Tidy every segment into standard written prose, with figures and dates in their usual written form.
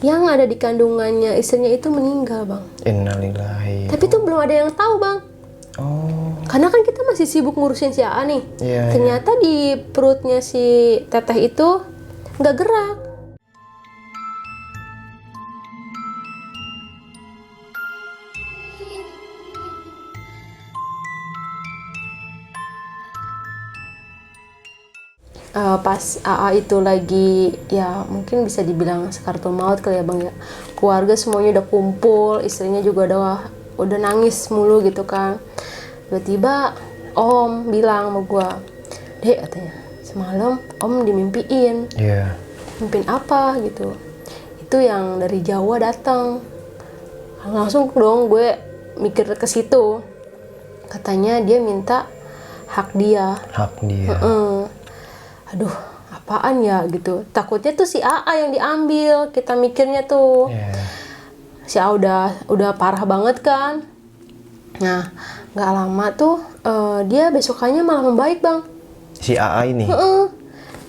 yang ada di kandungannya istrinya itu meninggal, Bang. Innalillahi. Tapi tuh belum ada yang tahu, Bang. Oh. Karena kan kita masih sibuk ngurusin si AA nih. Iya, Ternyata di perutnya si teteh itu nggak gerak. Pas AA itu lagi, ya mungkin bisa dibilang sakaratul maut kali ya, Bang ya. Keluarga semuanya udah kumpul, istrinya juga udah nangis mulu gitu kan. Tiba-tiba Om bilang sama gua, "Dek," katanya, "semalam Om dimimpiin." Iya. Mimpin apa gitu? Itu yang dari Jawa datang. Langsung dong gue mikir ke situ. Katanya dia minta hak dia. Hak dia. Aduh, apaan ya gitu. Takutnya tuh si AA yang diambil. Kita mikirnya tuh. Iya. Si AA udah parah banget kan. Nah, nggak lama tuh dia besokannya malah membaik, Bang. Si AA ini.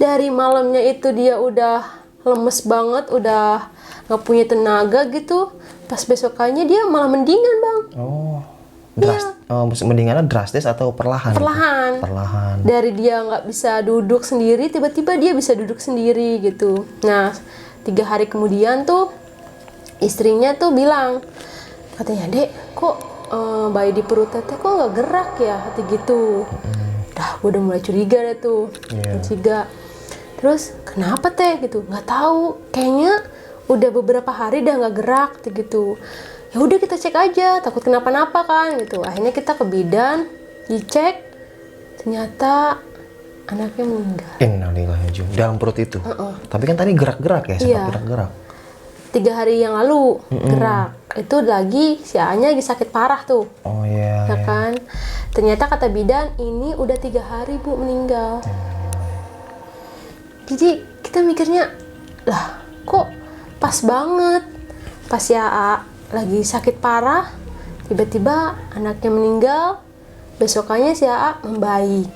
Dari malamnya itu dia udah lemes banget, udah nggak punya tenaga gitu. Pas besokannya dia malah mendingan, Bang. Oh. Mendingannya drastis atau perlahan? Perlahan. Perlahan. Dari dia nggak bisa duduk sendiri, tiba-tiba dia bisa duduk sendiri gitu. Nah, 3 hari kemudian tuh istrinya tuh bilang, katanya, "Dek, kok bayi di perut teteh kok nggak gerak ya?" Kata gitu. Dah, gue udah mulai curiga deh tuh. Curiga. Terus, "Kenapa teh?" gitu. "Nggak tahu. Kayaknya udah beberapa hari dah nggak gerak." Gitu. Ya udah kita cek aja, takut kenapa-napa kan gitu. Akhirnya kita ke bidan, dicek, ternyata anaknya meninggal. Innalillahi. Dalam perut itu. Tapi kan tadi gerak-gerak ya, sempat Iya. gerak-gerak. 3 hari yang lalu gerak. Itu lagi si A-nya lagi sakit parah tuh. Oh iya. Ya kan? Ternyata kata bidan ini udah 3 hari Bu meninggal. Jadi kita mikirnya, lah kok pas banget. Pas si A lagi sakit parah, tiba-tiba anaknya meninggal, besokannya si AA membaik.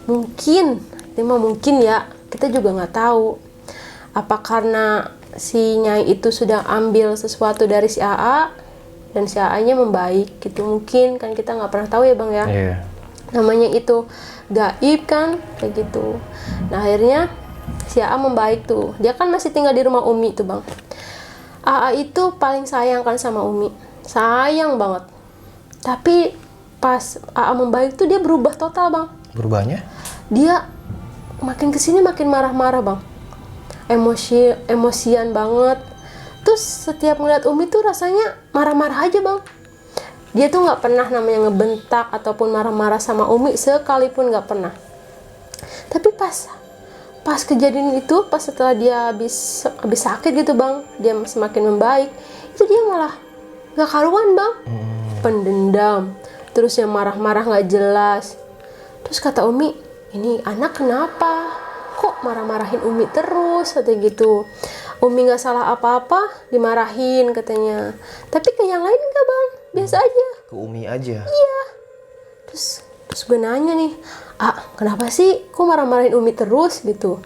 Mungkin ya, kita juga nggak tahu. Apa karena si Nyai itu sudah ambil sesuatu dari si AA dan si AA-nya membaik gitu. Mungkin kan kita nggak pernah tahu ya, Bang ya. Iya. Namanya itu gaib kan, kayak gitu. Nah akhirnya si AA membaik tuh. Dia kan masih tinggal di rumah Umi tuh, Bang. AA itu paling sayang kan sama Umi, sayang banget. Tapi pas AA membaik tuh dia berubah total, Bang. Berubahnya? Dia makin kesini makin marah-marah, Bang. Emosian banget. Terus setiap ngeliat Umi tuh rasanya marah-marah aja, Bang. Dia tuh nggak pernah namanya ngebentak ataupun marah-marah sama Umi, sekalipun nggak pernah. Tapi pas kejadian itu, pas setelah dia habis sakit gitu, Bang, dia semakin membaik, itu dia malah nggak karuan, Bang. Pendendam, terus yang marah-marah nggak jelas. Terus kata Umi, "Ini anak kenapa? Kok marah-marahin Umi terus?" Katanya gitu. Umi nggak salah apa-apa, dimarahin katanya. Tapi ke yang lain enggak, Bang, biasa aja. Ke Umi aja? Iya. Terus gue nanya nih, "Kenapa sih kok marah-marahin Umi terus?" gitu.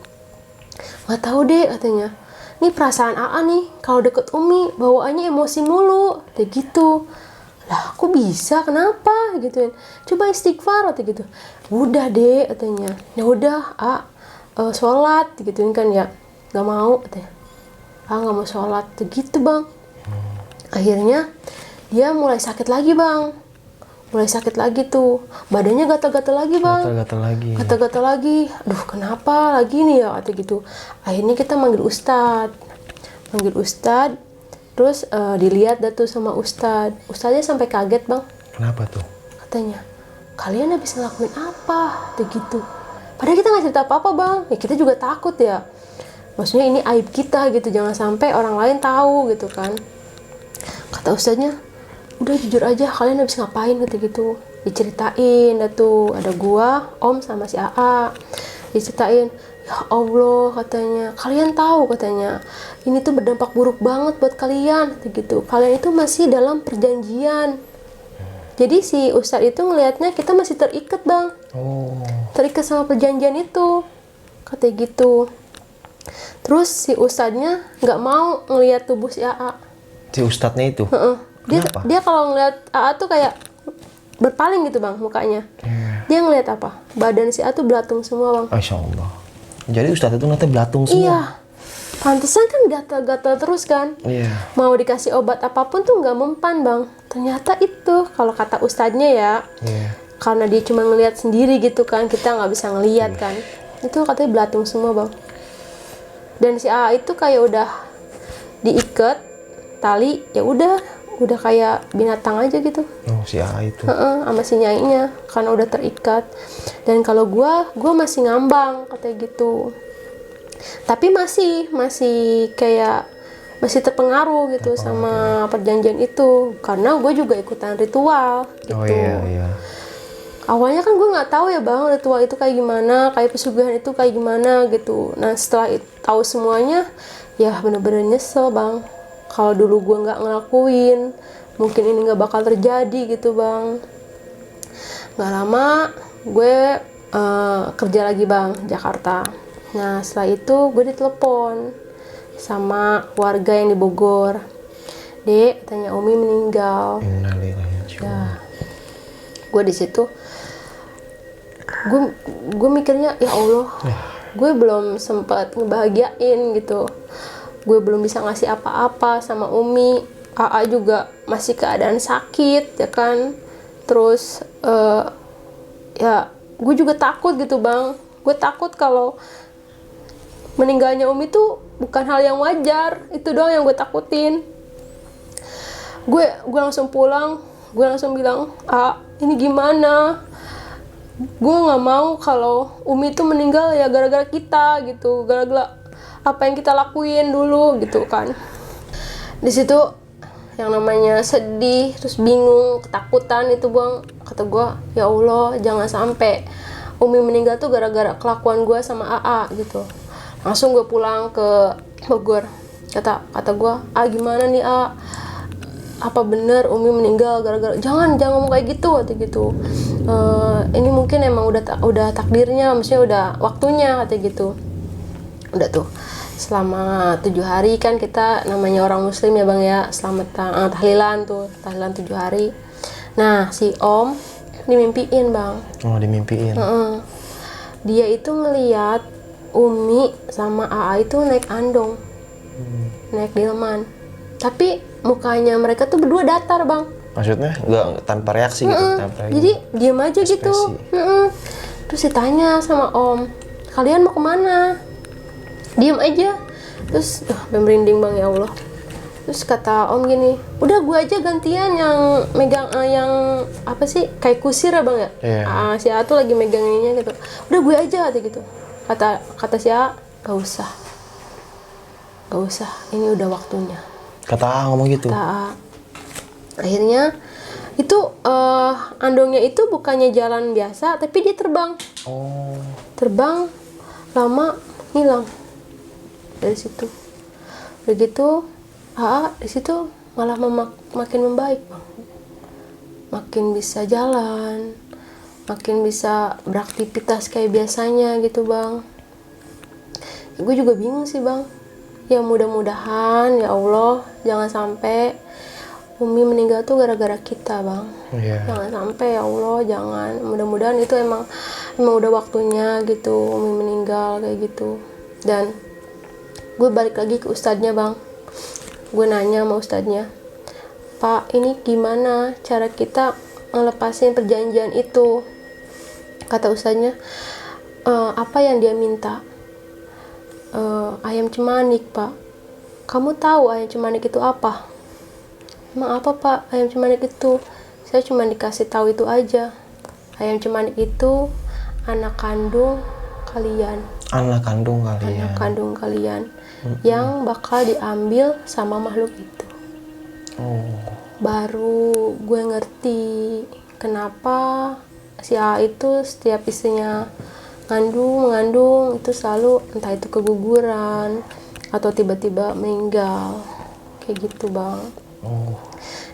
"Nggak tahu deh," katanya. "Nih perasaan AA nih, kalau deket Umi bawaannya emosi mulu," kayak gitu. "Lah kok bisa, kenapa?" gituin. "Coba istighfar," katanya gitu. "Udah deh," katanya. "Ya udah, sholat," gituin kan ya. "Nggak mau," katanya. "Nggak mau sholat," gitu, Bang. Akhirnya dia mulai sakit lagi, Bang. Mulai sakit lagi tuh, badannya gatal-gatal lagi, Bang. Gatal-gatal lagi. Aduh, kenapa lagi nih ya, kata gitu. Akhirnya kita manggil Ustadz. Terus dilihat dah tuh sama Ustadz. Ustadznya sampai kaget, Bang. Kenapa tuh? Katanya, "Kalian habis ngelakuin apa?" Kata gitu. Padahal kita nggak cerita apa-apa, Bang. Ya kita juga takut ya. Maksudnya ini aib kita gitu, jangan sampai orang lain tahu gitu kan. Kata Ustadznya, "Udah jujur aja, kalian habis ngapain?" Kata gitu. Diceritain dah tuh, ada gua, Om sama si AA. Diceritain, "Ya Allah," katanya, "kalian tahu," katanya, "ini tuh berdampak buruk banget buat kalian," kata gitu. "Kalian itu masih dalam perjanjian." Jadi si Ustadz itu ngelihatnya kita masih terikat, Bang. Terikat sama perjanjian itu, kata gitu. Terus si ustadznya nggak mau ngelihat tubuh si AA. Si ustadznya itu? Kenapa? Dia kalau ngelihat AA tuh kayak berpaling gitu bang mukanya. Dia ngelihat apa? Badan si AA tuh belatung semua bang. Masya Allah. Jadi ustadz itu nanti belatung semua? Iya. Pantesan kan gatal-gatal terus kan. Iya. Mau dikasih obat apapun tuh nggak mempan bang. Ternyata itu kalau kata ustadznya ya. Iya. Karena dia cuma ngelihat sendiri gitu kan. Kita nggak bisa ngelihat kan. Itu katanya belatung semua bang. Dan si AA itu kayak udah diikat tali, ya udah kayak binatang aja gitu. Oh, si AA itu. Sama si nyainya karena udah terikat. Dan kalau gua masih ngambang katanya gitu. Tapi masih kayak masih terpengaruh gitu sama perjanjian itu karena gue juga ikutan ritual gitu. Oh iya. Awalnya kan gue nggak tahu ya bang ritual itu kayak gimana, kayak pesugihan itu kayak gimana gitu. Nah setelah tahu semuanya, ya bener-bener nyesel bang. Kalau dulu gue nggak ngelakuin, mungkin ini nggak bakal terjadi gitu bang. Nggak lama gue kerja lagi bang Jakarta. Nah setelah itu gue ditelepon sama warga yang di Bogor. Dek, tanya Umi meninggal. Ya, gue di situ. Gue mikirnya ya Allah, gue belum sempat ngebahagiain gitu, gue belum bisa ngasih apa-apa sama Umi. AA juga masih keadaan sakit ya kan. Terus ya gue juga takut gitu bang. Gue takut kalau meninggalnya Umi tuh bukan hal yang wajar. Itu doang yang gue takutin. Gue langsung pulang. Gue langsung bilang, ini gimana? Gue nggak mau kalau Umi tuh meninggal ya gara-gara kita gitu, gara-gara apa yang kita lakuin dulu gitu kan. Di situ yang namanya sedih, terus bingung, ketakutan itu bang. Kata gue, ya Allah jangan sampai Umi meninggal tuh gara-gara kelakuan gue sama AA gitu. Langsung gue pulang ke Bogor. Kata gue, gimana nih apa bener Umi meninggal gara-gara jangan ngomong kayak gitu kata gitu. Ini mungkin emang udah takdirnya, maksudnya udah waktunya kata gitu. Udah tuh selama 7 hari kan kita namanya orang muslim ya bang ya, selama tahlilan 7 hari. Nah si Om dimimpiin bang. Oh dimimpiin. Dia itu ngeliat Umi sama AA itu naik andong, naik delman. Tapi mukanya mereka tuh berdua datar bang. Maksudnya nggak tanpa reaksi gitu? Jadi diem aja ekspresi gitu. Terus ditanya sama Om, kalian mau kemana? Diem aja. Terus merinding bang ya Allah. Terus kata Om gini, udah gue aja gantian yang megang yang apa sih kayak kusir ya bang ya. Si A tuh lagi megang ininya gitu. Udah gue aja kata gitu. Kata si A, gak usah, ini udah waktunya. Kata A ngomong gitu? Kata A. Akhirnya itu andongnya itu bukannya jalan biasa, tapi dia terbang. Terbang, lama hilang dari situ. Begitu, AA di situ malah makin membaik bang. Makin bisa jalan, makin bisa beraktivitas kayak biasanya gitu bang. Gue juga bingung sih bang. Ya mudah-mudahan ya Allah jangan sampai Umi meninggal tuh gara-gara kita bang. Jangan sampai ya Allah, jangan. Mudah-mudahan itu emang udah waktunya gitu Umi meninggal kayak gitu. Dan gue balik lagi ke ustadznya bang. Gue nanya sama ustadznya, Pak ini gimana cara kita ngelepasin perjanjian itu? Kata ustadznya, apa yang dia minta? Ayam cemanik pak. Kamu tahu ayam cemanik itu apa? Emang apa pak ayam cemanik itu? Saya cuma dikasih tahu itu aja. Ayam cemanik itu anak kandung kalian. Anak kandung kalian. Yang bakal diambil sama makhluk itu. Baru gue ngerti kenapa si A itu setiap istrinya mengandung itu selalu entah itu keguguran atau tiba-tiba meninggal kayak gitu bang.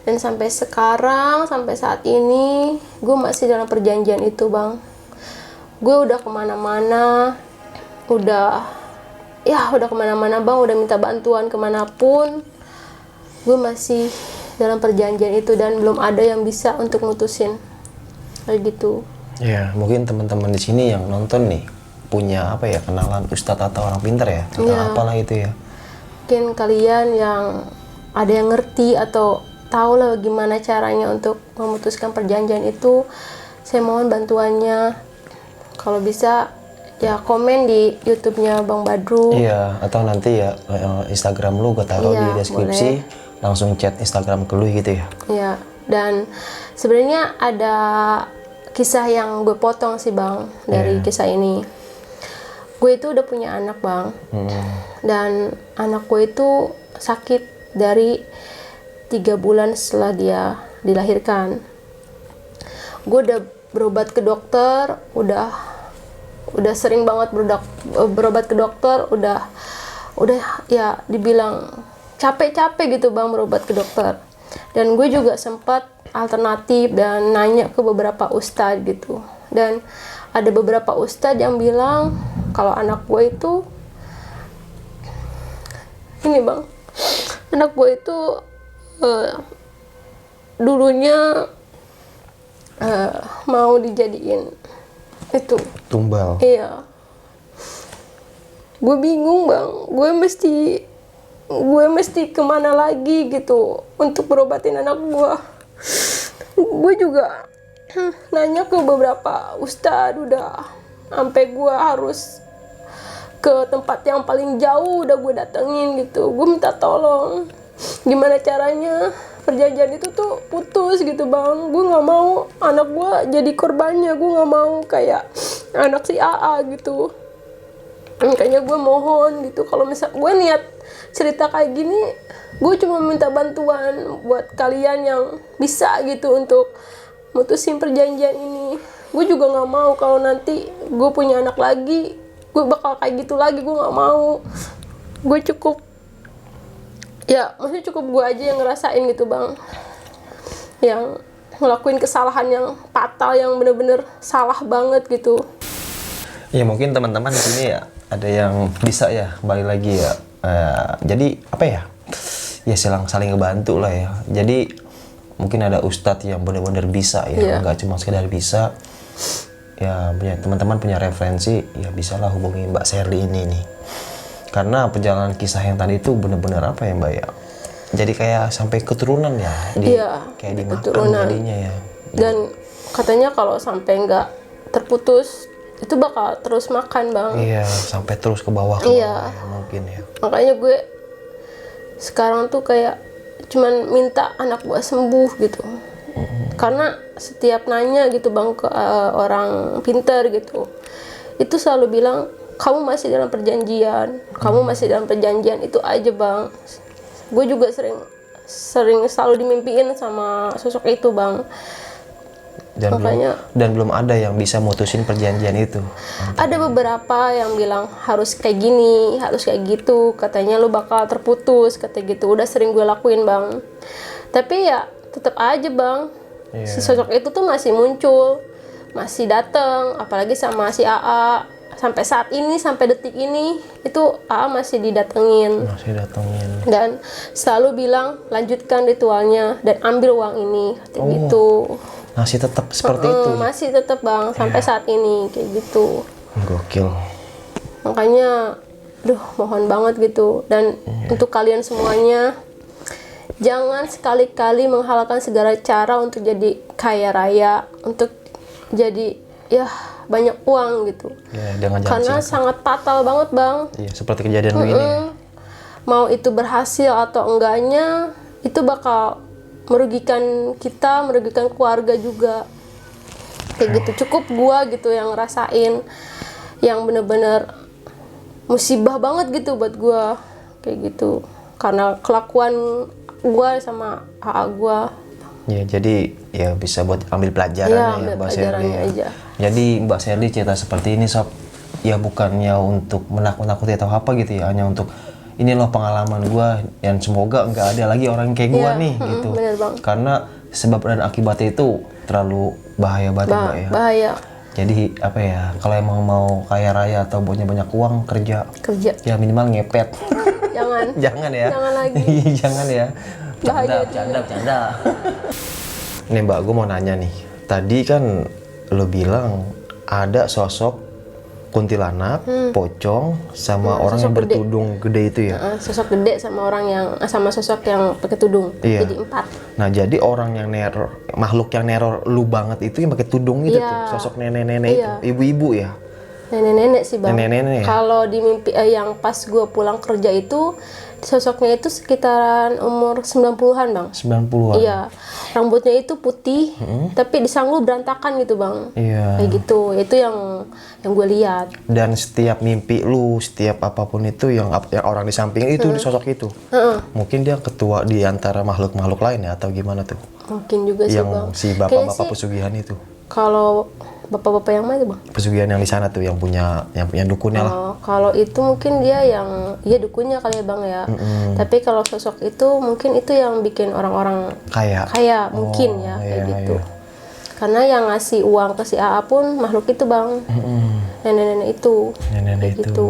Dan sampai sekarang, sampai saat ini gue masih dalam perjanjian itu bang. Gue udah kemana-mana, udah ya udah kemana-mana bang, udah minta bantuan kemanapun, gue masih dalam perjanjian itu dan belum ada yang bisa untuk mutusin kayak gitu. Ya, mungkin teman-teman di sini yang nonton nih punya apa ya, kenalan ustadz atau orang pintar ya, atau apalah itu ya. Mungkin kalian yang ada yang ngerti atau tahu lah gimana caranya untuk memutuskan perjanjian itu, saya mohon bantuannya. Kalau bisa ya komen di YouTube-nya Bang Badru. Iya, atau nanti ya Instagram lu gue taruh di deskripsi, boleh. Langsung chat Instagram ke lu gitu ya. Iya, dan sebenarnya ada kisah yang gue potong sih bang dari kisah ini. Gue itu udah punya anak bang, dan anak gue itu sakit dari 3 bulan setelah dia dilahirkan. Gue udah berobat ke dokter, udah sering banget berobat ke dokter, udah ya dibilang capek-capek gitu bang berobat ke dokter. Dan gue juga sempat alternatif dan nanya ke beberapa ustadz gitu, dan ada beberapa ustadz yang bilang kalau anak gue itu ini bang, anak gue itu dulunya mau dijadiin itu tumbal. Iya, gue bingung bang, gue mesti kemana lagi gitu untuk berobatin anak gue. Gue juga nanya ke beberapa ustadz, udah sampai gue harus ke tempat yang paling jauh udah gue datengin gitu. Gue minta tolong gimana caranya perjanjian itu tuh putus gitu bang. Gue nggak mau anak gue jadi korbannya, gue nggak mau kayak anak si AA gitu. Makanya gue mohon gitu, kalau misal gue niat cerita kayak gini, gue cuma minta bantuan buat kalian yang bisa gitu untuk mutusin perjanjian ini. Gue juga nggak mau kalau nanti gue punya anak lagi, gue bakal kayak gitu lagi. Gue nggak mau. Gue cukup, ya maksudnya cukup gue aja yang ngerasain gitu bang, yang ngelakuin kesalahan yang fatal, yang bener-bener salah banget gitu. Ya mungkin teman-teman di sini ya ada yang bisa ya, balik lagi ya. Jadi apa ya? Ya saling ngebantu lah ya. Jadi mungkin ada ustadz yang benar-benar bisa ya, nggak cuma sekedar bisa. Ya punya teman-teman punya referensi, ya bisalah hubungi Mbak Sherly ini nih. Karena perjalanan kisah yang tadi itu benar-benar apa ya Mbak ya? Jadi kayak sampai keturunan ya, kayak dimakan jadinya ya. Dan katanya kalau sampai nggak terputus itu bakal terus makan bang. Iya, sampai terus ke bawah ya, mungkin ya. Makanya gue sekarang tuh kayak cuman minta anak gue sembuh gitu. Karena setiap nanya gitu bang ke orang pintar gitu, itu selalu bilang kamu masih dalam perjanjian, kamu masih dalam perjanjian, itu aja bang. Gue juga sering selalu dimimpiin sama sosok itu bang. Dan belum ada yang bisa mutusin perjanjian itu. Ada beberapa yang bilang harus kayak gini, harus kayak gitu, katanya lu bakal terputus, kata gitu. Udah sering gue lakuin bang, tapi ya tetap aja bang, si sosok itu tuh masih muncul, masih datang, apalagi sama si AA. Sampai saat ini, sampai detik ini, itu AA masih didatengin. Dan selalu bilang lanjutkan ritualnya dan ambil uang ini, kata gitu. Masih tetap seperti itu? Masih tetap bang, sampai saat ini kayak gitu. Gokil. Makanya, mohon banget gitu. Dan untuk kalian semuanya, jangan sekali-kali menghalalkan segala cara untuk jadi kaya raya, untuk jadi banyak uang gitu. Karena sangat fatal banget bang. Iya, seperti kejadian begini. Mau itu berhasil atau enggaknya, itu bakal merugikan kita, merugikan keluarga juga. Kayak gitu. Cukup gua gitu yang ngerasain, yang bener-bener musibah banget gitu buat gua. Kayak gitu. Karena kelakuan gua sama AA gua. Ya, jadi ya bisa buat ambil pelajaran ya Mbak Sherly. Jadi Mbak Sherly cerita seperti ini sob, ya bukannya untuk menakut-nakuti atau apa gitu ya, hanya untuk ini loh pengalaman gua, dan semoga nggak ada lagi orang kayak gua nih gitu. Bener, Bang. Karena sebab dan akibatnya itu terlalu bahaya banget Mbak ya. Bahaya. Jadi apa ya, kalau emang mau kaya raya atau punya banyak uang, kerja ya minimal ngepet. Jangan. Jangan ya. Jangan lagi. Jangan ya. Bahaya Bercanda. Nih Mbak, gue mau nanya nih. Tadi kan lo bilang ada sosok kuntilanak, pocong, sama orang yang bertudung gede itu ya? Sosok gede sama orang yang sama sosok yang pakai tudung. Iya. Jadi 4. Nah, jadi orang yang neror, makhluk yang neror lu banget itu yang pakai tudung itu Iya. tuh, sosok nenek-nenek itu, ibu-ibu ya? Nenek-nenek sih bang. Nenek-nenek ya? Kalau di mimpi yang pas gue pulang kerja itu sosoknya itu sekitaran umur 90-an bang. 90-an? Iya. Rambutnya itu putih, tapi disanggul berantakan gitu bang. Iya. Kayak gitu. Itu yang gue lihat. Dan setiap mimpi lu, setiap apapun itu yang orang di samping itu sosok itu. Mungkin dia ketua di antara makhluk-makhluk lain ya atau gimana tuh? Mungkin juga sih Yang bang. si bapak-bapak pesugihan itu. Kalau bapak-bapak yang mana bang? Pesugihan yang di sana tuh yang punya dukunnya lah. Kalau itu mungkin dia yang dukunnya kali ya bang ya. Tapi kalau sosok itu mungkin itu yang bikin orang-orang Kaya. mungkin ya kayak iya, gitu. iya. Karena yang ngasih uang ke si AA pun makhluk itu bang. Nenek-nenek itu. Nenek-nenek Kayak itu. gitu.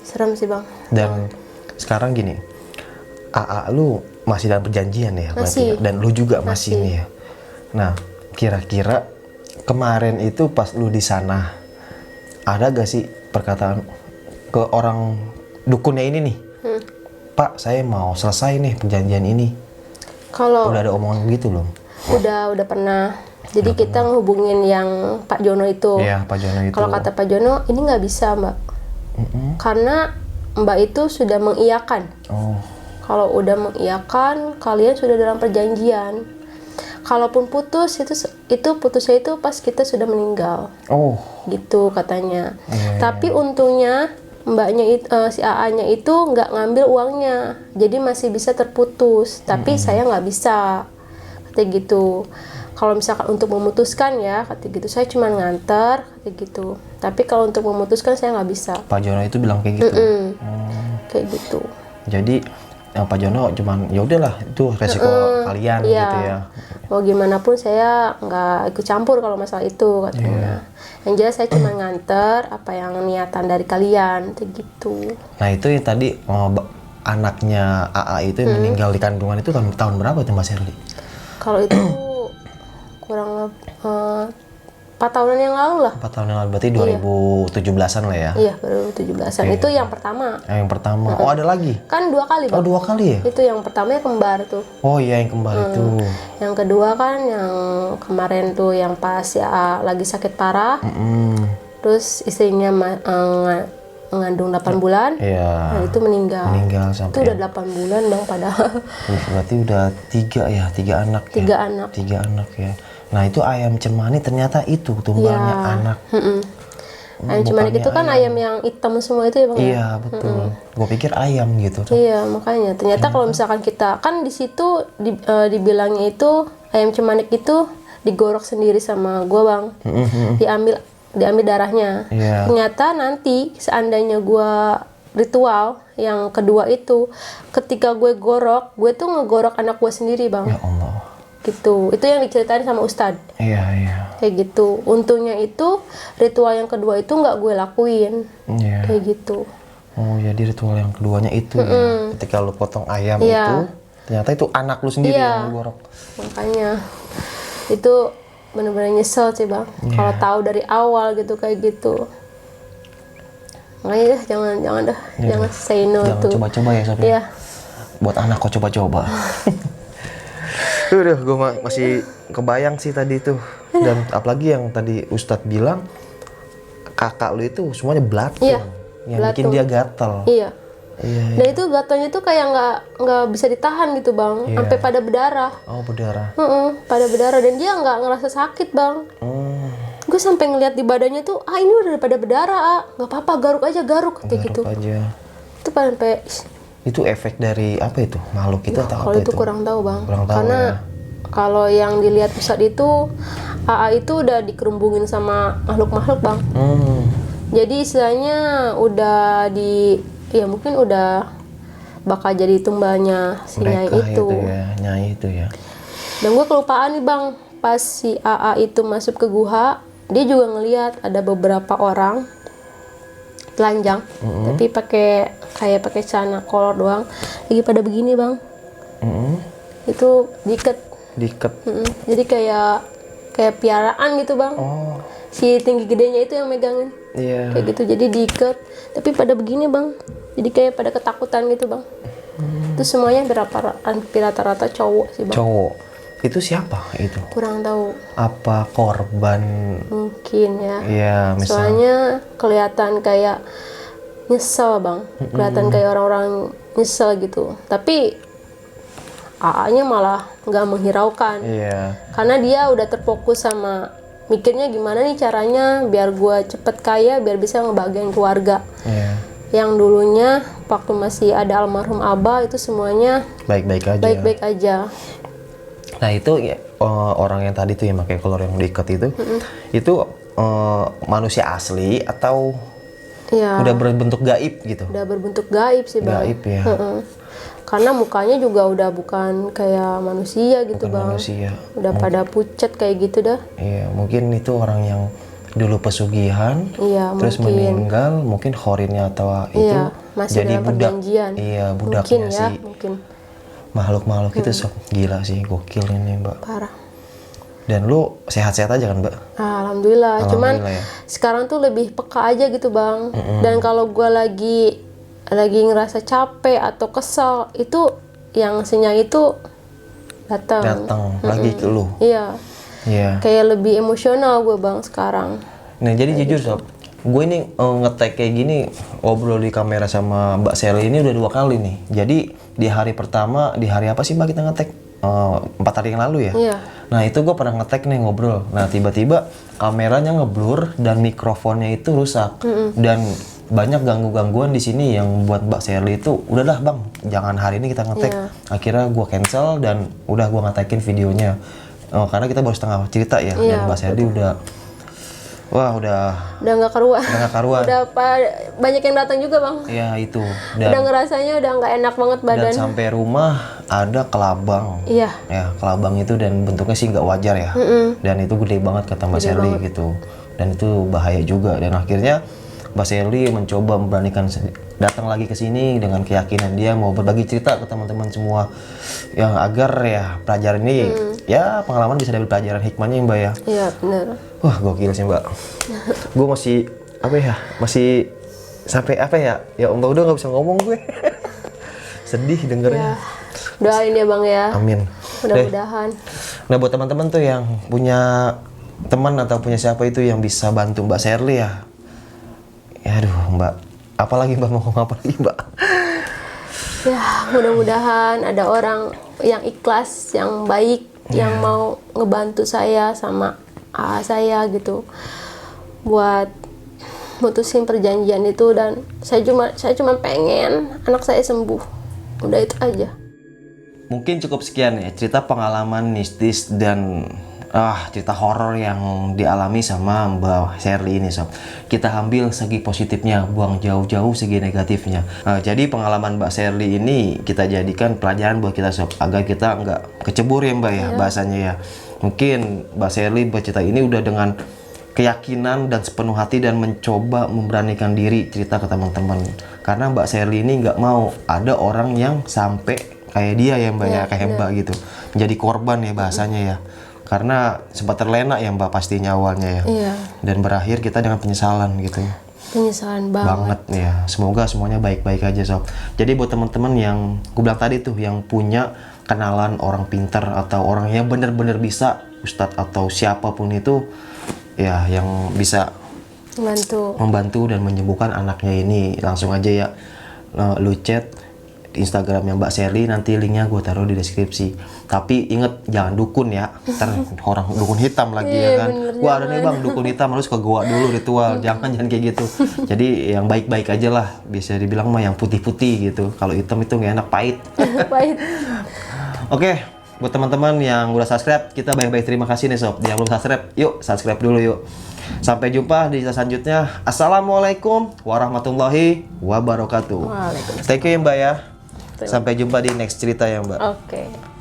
Serem sih bang. Dan sekarang gini, AA lu masih dalam perjanjian ya berarti Masih. ya? Dan lu juga masih nih ya. Nah, kira-kira kemarin itu pas lu di sana ada gak sih perkataan ke orang dukunnya ini nih? Pak, saya mau selesai nih perjanjian ini. Kalau Udah ada omongan gitu belum? udah pernah. Jadi kita ngehubungin yang Pak Jono itu. Iya, Pak Jono itu. Kalau kata Pak Jono ini nggak bisa mbak. Karena Mbak itu sudah mengiyakan. Oh, Kalau udah mengiyakan, kalian sudah dalam perjanjian. Kalaupun putus itu putusnya itu pas kita sudah meninggal, oh, gitu katanya. Iya, Tapi untungnya mbaknya si AA-nya itu nggak ngambil uangnya, jadi masih bisa terputus. Tapi saya nggak bisa, katanya gitu. Kalau misalkan untuk memutuskan ya, katanya gitu, saya cuma nganter, katanya gitu. Tapi kalau untuk memutuskan saya nggak bisa, Pak Jono itu bilang kayak gitu. kayak gitu. Jadi Pak Jono cuman ya udahlah itu resiko kalian Iya. gitu ya. Mau gimana pun saya nggak ikut campur kalau masalah itu katanya. Yang jelas saya cuma nganter apa yang niatan dari kalian, kayak gitu. Nah itu yang tadi anaknya AA itu yang meninggal di kandungan itu tahun berapa tuh Mbak Sherly? Kalau itu kurang 4 tahunan yang lalu lah. 4 tahun yang lalu, berarti 2017-an lah ya? Iya, baru 17-an. Itu yang pertama. Yang pertama, oh ada lagi? Kan 2 kali, Oh Bang. 2 kali ya? Itu yang pertama kembar tuh. Oh iya yang kembar itu. Yang kedua kan yang kemarin tuh yang pas ya lagi sakit parah. Terus istrinya mengandung 8 bulan. Iya. Nah, itu meninggal. Meninggal Itu sampai. udah 8 bulan Bang padahal. Berarti udah 3 ya, 3 anak ya? 3 anak. 3 anak ya. Nah itu ayam cemani ternyata itu tumbalnya anak. Ayam cemanik itu kan ayam yang hitam semua itu ya Bang? Iya betul. Gue pikir ayam gitu. Iya, makanya ternyata kalau misalkan kita kan di situ dibilangnya itu ayam cemanik itu digorok sendiri sama gua Bang. Diambil darahnya. Iya. Ternyata nanti seandainya gua ritual yang kedua itu ketika gue gorok, gue tuh ngegorok anak gue sendiri Bang. Ya Allah. Gitu. Itu yang diceritain sama Ustadz. Iya iya. Kayak gitu. Untungnya itu ritual yang kedua itu nggak gue lakuin. Iya. Kayak gitu. Oh jadi ritual yang keduanya itu ya. Ketika lu potong ayam Iya. itu, ternyata itu anak lu sendiri Iya. yang lu gorok. Makanya itu bener-bener nyesel sih Bang. Kalau tahu dari awal gitu kayak gitu. Makanya jangan dah, jangan say no Jangan tuh. coba-coba ya Sob. Iya. Buat anak kok coba-coba. Udah, gue masih kebayang sih tadi tuh. Dan apalagi yang tadi Ustadz bilang, kakak lu itu semuanya belatung. Iya, Yang bikin dia gatel. Iya. Iya. Dan itu gatonya tuh kayak nggak bisa ditahan gitu Bang, Iya. sampai pada berdarah. Oh berdarah. Pada berdarah dan dia nggak ngerasa sakit Bang. Gue sampai ngeliat di badannya tuh, ini udah pada berdarah, nggak apa-apa, garuk aja garuk kayak gitu. Garuk aja. Itu sampai Itu efek dari apa itu? Makhluk itu atau kalau apa itu itu? kurang tahu Bang. Kurang tahu Karena ya. kalau yang dilihat pusat itu AA itu udah dikerembungin sama makhluk-makhluk Bang. Jadi istilahnya udah ya mungkin udah bakal jadi tumbalnya si Nyai Mereka itu. ya, Nyai itu ya. Dan gue kelupaan nih Bang, pas si AA itu masuk ke guha, dia juga ngelihat ada beberapa orang telanjang, tapi kayak pakai celana kolor doang, lagi pada begini bang. Itu diikat. Jadi kayak piaraan gitu bang. Si tinggi gedenya itu yang megangin. Iya. Kayak gitu, jadi diikat, tapi pada begini bang. Jadi kayak pada ketakutan gitu bang. Itu semuanya rata-rata cowok sih bang. Cowok. Itu siapa itu? Kurang tahu. Apa korban? Mungkin ya. Iya, misalnya. Soalnya kelihatan kayak nyesel bang. Kelihatan kayak orang-orang nyesel gitu. Tapi AA-nya malah nggak menghiraukan. Iya. Karena dia udah terfokus sama mikirnya gimana nih caranya biar gue cepet kaya, biar bisa ngebahagiain keluarga. Iya. Yang dulunya waktu masih ada almarhum Abah itu semuanya Baik-baik aja. baik-baik aja. Nah itu ya, orang yang tadi tuh yang pakai kolor yang diikat itu manusia asli atau Ya, udah berbentuk gaib gitu? udah berbentuk gaib sih bang. Gaib ya. Karena mukanya juga udah bukan kayak manusia gitu Bukan bang. manusia. Udah pada pucat kayak gitu dah. Iya, mungkin itu orang yang dulu pesugihan, Iya, terus mungkin. meninggal, mungkin khorinnya atau itu Iya, masih jadi dalam budak. perjanjian. Iya, Mungkin budaknya ya, si mungkin makhluk-makhluk itu sob. Gila sih, gokil ini mbak. parah. Dan lu sehat-sehat aja kan mbak? Alhamdulillah. Cuman Alhamdulillah ya. sekarang tuh lebih peka aja gitu bang. Dan kalau gue lagi ngerasa capek atau kesel, itu yang sinyal itu datang. Lagi ke lu. Iya. Iya. Kayak lebih emosional gue bang sekarang. Nah jadi jujur sob, gue ini nge-tag kayak gini, ngobrol di kamera sama Mbak Sally ini udah 2 kali nih. Jadi di hari pertama, di hari apa sih mbak kita nge-tag? 4 hari yang lalu ya? Iya. Nah itu gue pernah nge-tag nih ngobrol. Nah tiba-tiba kameranya ngeblur dan mikrofonnya itu rusak. Dan banyak gangguan di sini yang buat Mbak Sally itu, udahlah bang, jangan hari ini kita nge-tag. Iya. Akhirnya gue cancel dan udah gue nge-tagin videonya. Karena kita baru setengah cerita ya, Iya, dan Mbak Sally udah Udah nggak karuan. nggak karuan. Udah banyak yang datang juga bang. Ya itu. Udah ngerasanya udah nggak enak banget Dan badan. sampai rumah ada kelabang. Iya. Ya kelabang itu dan bentuknya sih nggak wajar ya. Dan itu gede banget kata Mbak Sally gitu. Dan itu bahaya juga. Dan akhirnya Mbak Sally mencoba memberanikan datang lagi ke sini dengan keyakinan dia mau berbagi cerita ke teman-teman semua yang agar ya pelajaran ini ya pengalaman bisa dapat pelajaran hikmahnya ya, mbak ya. Iya benar. Wah gokil sih mbak. Gue masih apa ya, masih sampai apa ya mbak udah nggak bisa ngomong gue. Sedih dengernya. Ya. Doain ya bang ya. Amin. Mudah-mudahan. Nah buat teman-teman tuh yang punya teman atau punya siapa itu yang bisa bantu Mbak Sally ya. Ya aduh mbak, apalagi mbak mau ngomong apa lagi mbak? Ya mudah-mudahan ada orang yang ikhlas, yang baik, yang mau ngebantu saya sama AA saya gitu buat mutusin perjanjian itu. Dan saya cuma pengen anak saya sembuh, udah itu aja. Mungkin cukup sekian ya cerita pengalaman mistis dan cerita horor yang dialami sama Mbak Sally ini sob. Kita ambil segi positifnya, buang jauh-jauh segi negatifnya. Jadi pengalaman Mbak Sally ini kita jadikan pelajaran buat kita sob, agar kita nggak kecebur ya mbak ya bahasanya ya. Mungkin Mbak Sally bercerita ini udah dengan keyakinan dan sepenuh hati dan mencoba memberanikan diri cerita ke teman-teman. Karena Mbak Sally ini nggak mau ada orang yang sampai kayak dia ya mbak ya, kayak mbak gitu menjadi korban ya bahasanya ya. Karena sempat terlena ya mbak pastinya awalnya ya. Iya. Dan berakhir kita dengan penyesalan gitu ya. Penyesalan banget. Ya. Semoga semuanya baik-baik aja sob. Jadi buat teman-teman yang gue bilang tadi tuh yang punya kenalan orang pintar atau orang yang benar-benar bisa, ustadz atau siapapun itu ya yang bisa membantu dan menyembuhkan anaknya ini, langsung aja ya lu chat Instagramnya Mbak Sally, nanti linknya gue taruh di deskripsi. Tapi inget jangan dukun ya, ntar orang dukun hitam lagi ya kan. Wah ada nih bang dukun hitam, harus ke gua dulu ritual. Jangan kayak gitu. Jadi yang baik-baik aja lah, bisa dibilang mah yang putih-putih gitu. Kalau hitam itu nggak enak, pahit. Pahit. Oke, buat teman-teman yang udah subscribe, kita baik-baik terima kasih nih sob. Yang belum subscribe, yuk subscribe dulu yuk. Sampai jumpa di cerita selanjutnya. Assalamualaikum warahmatullahi wabarakatuh. Waalaikumsalam. Thank you ya mbak ya. Sampai jumpa di next cerita ya mbak. Oke.